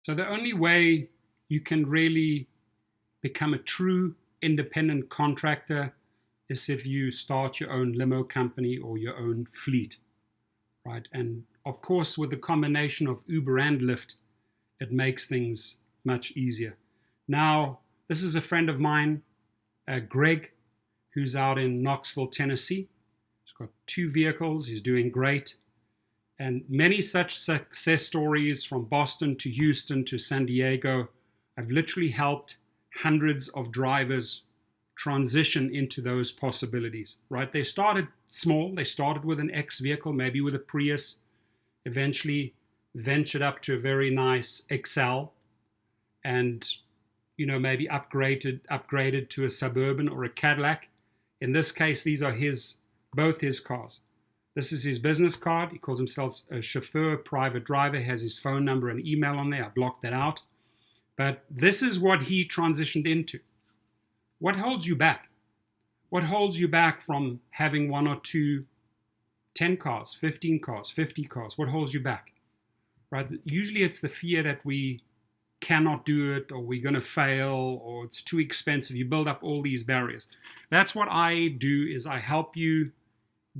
So the only way you can really become a true independent contractor is if you start your own limo company or your own fleet, right? And of course, with the combination of Uber and Lyft, it makes things much easier. Now, this is a friend of mine, Greg, who's out in Knoxville, Tennessee. He's got 2 vehicles. He's doing great. And many such success stories from Boston to Houston to San Diego. I've literally helped hundreds of drivers transition into those possibilities, right? They started small. They started with an X vehicle, maybe with a Prius, eventually ventured up to a very nice Excel, and maybe upgraded to a Suburban or a Cadillac. In this case, these are both his cars. This is his business card. He calls himself a chauffeur, private driver, has his phone number and email on there. I blocked that out. But this is what he transitioned into. What holds you back? What holds you back from having 1 or 2, 10 cars, 15 cars, 50 cars? What holds you back? Right? Usually it's the fear that we cannot do it, or we're going to fail, or it's too expensive. You build up all these barriers. That's what I do, is I help you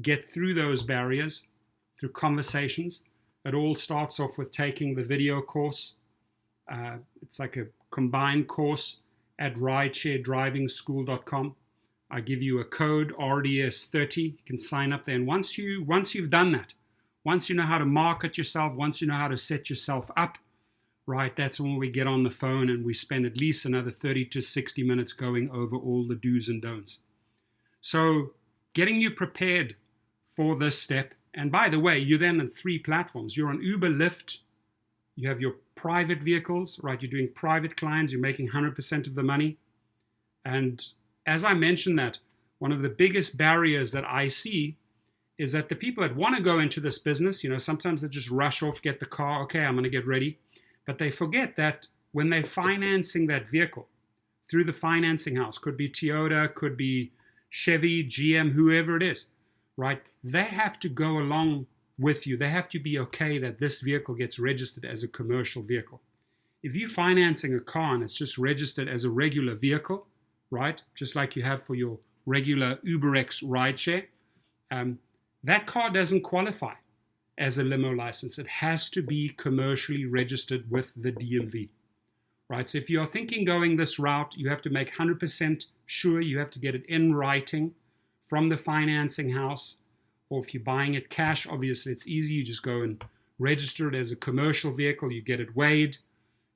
get through those barriers through conversations. It all starts off with taking the video course. It's like a combined course at ridesharedrivingschool.com. I give you a code, RDS30. You can sign up there. And once you've done that, once you know how to market yourself, once you know how to set yourself up, right, that's when we get on the phone and we spend at least another 30 to 60 minutes going over all the do's and don'ts. So getting you prepared for this step. And by the way, you're then on 3 platforms. You're on Uber, Lyft. You have your private vehicles, right? You're doing private clients. You're making 100% of the money. And as I mentioned that, one of the biggest barriers that I see is that the people that want to go into this business, sometimes they just rush off, get the car. Okay, I'm going to get ready. But they forget that when they're financing that vehicle through the financing house, could be Toyota, could be Chevy, GM, whoever it is, right? They have to go along with you. They have to be okay that this vehicle gets registered as a commercial vehicle. If you're financing a car and it's just registered as a regular vehicle, right, just like you have for your regular UberX rideshare, that car doesn't qualify as a limo license. It has to be commercially registered with the DMV, right? So if you're thinking going this route, you have to make 100% sure, you have to get it in writing from the financing house. Or if you're buying it cash, obviously it's easy. You just go and register it as a commercial vehicle. You get it weighed.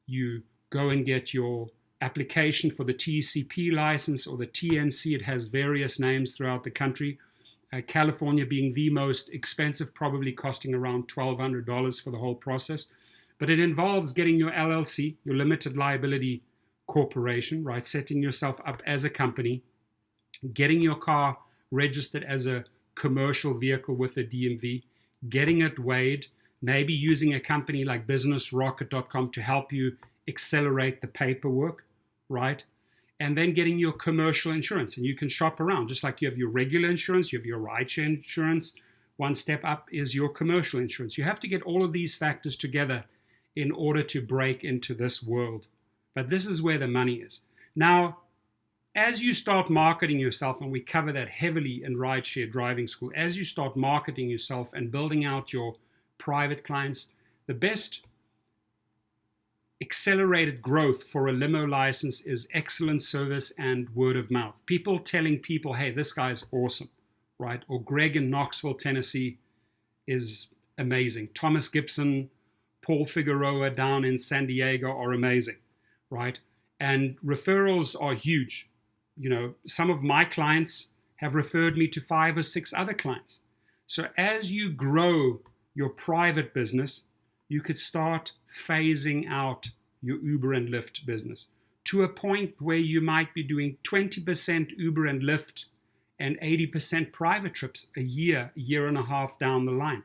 You go and get your application for the TCP license or the TNC. It has various names throughout the country. California being the most expensive, probably costing around $1,200 for the whole process. But it involves getting your LLC, your limited liability corporation, right? Setting yourself up as a company, getting your car registered as a commercial vehicle with the DMV, getting it weighed, maybe using a company like businessrocket.com to help you accelerate the paperwork, right? And then getting your commercial insurance. And you can shop around, just like you have your regular insurance, you have your rideshare insurance. One step up is your commercial insurance. You have to get all of these factors together in order to break into this world. But this is where the money is. Now, as you start marketing yourself, and we cover that heavily in Rideshare Driving School, as you start marketing yourself and building out your private clients, the best accelerated growth for a limo license is excellent service and word of mouth. People telling people, hey, this guy's awesome, right? Or Greg in Knoxville, Tennessee is amazing. Thomas Gibson, Paul Figueroa down in San Diego are amazing, right? And referrals are huge. Some of my clients have referred me to 5 or 6 other clients. So as you grow your private business, you could start phasing out your Uber and Lyft business to a point where you might be doing 20% Uber and Lyft and 80% private trips a year and a half down the line.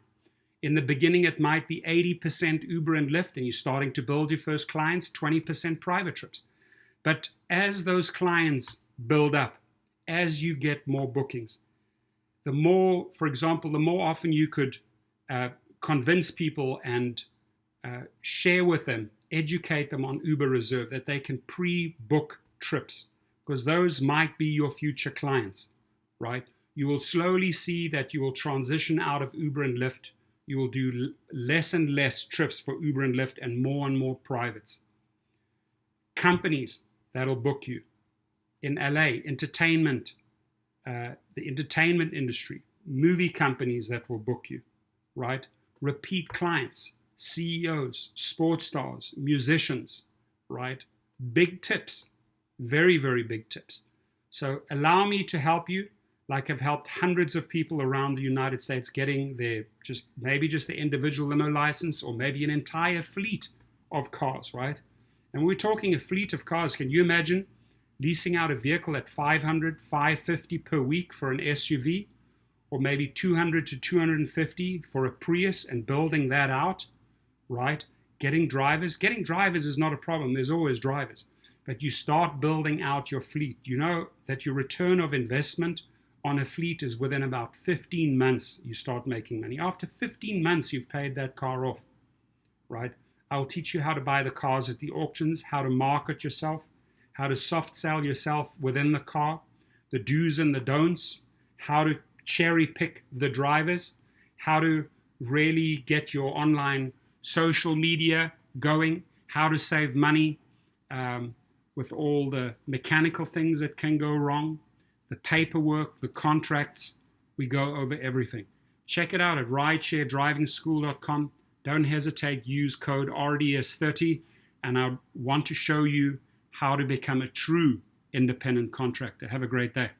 In the beginning, it might be 80% Uber and Lyft, and you're starting to build your first clients, 20% private trips. But as those clients build up, as you get more bookings, the more, for example, the more often you could convince people and share with them educate them on Uber Reserve, that they can pre-book trips, because those might be your future clients, right? You will slowly see that you will transition out of Uber and Lyft. You will do less and less trips for Uber and Lyft and more privates. Companies that'll book you. In LA, entertainment, the entertainment industry, movie companies that will book you, right? Repeat clients, CEOs, sports stars, musicians, right? Big tips, very, very big tips. So allow me to help you, like I've helped hundreds of people around the United States getting their maybe just the individual limo license, or maybe an entire fleet of cars, right? And we're talking a fleet of cars. Can you imagine leasing out a vehicle at $500, $550 per week for an SUV, or maybe $200 to $250 for a Prius, and building that out, right? Getting drivers is not a problem. There's always drivers. But you start building out your fleet. You know that your return of investment on a fleet is within about 15 months you start making money. After 15 months, you've paid that car off, right? I'll teach you how to buy the cars at the auctions, how to market yourself, how to soft sell yourself within the car, the do's and the don'ts, how to cherry pick the drivers, how to really get your online social media going, how to save money with all the mechanical things that can go wrong, the paperwork, the contracts. We go over everything. Check it out at ridesharedrivingschool.com. Don't hesitate, use code RDS30, and I want to show you how to become a true independent contractor. Have a great day.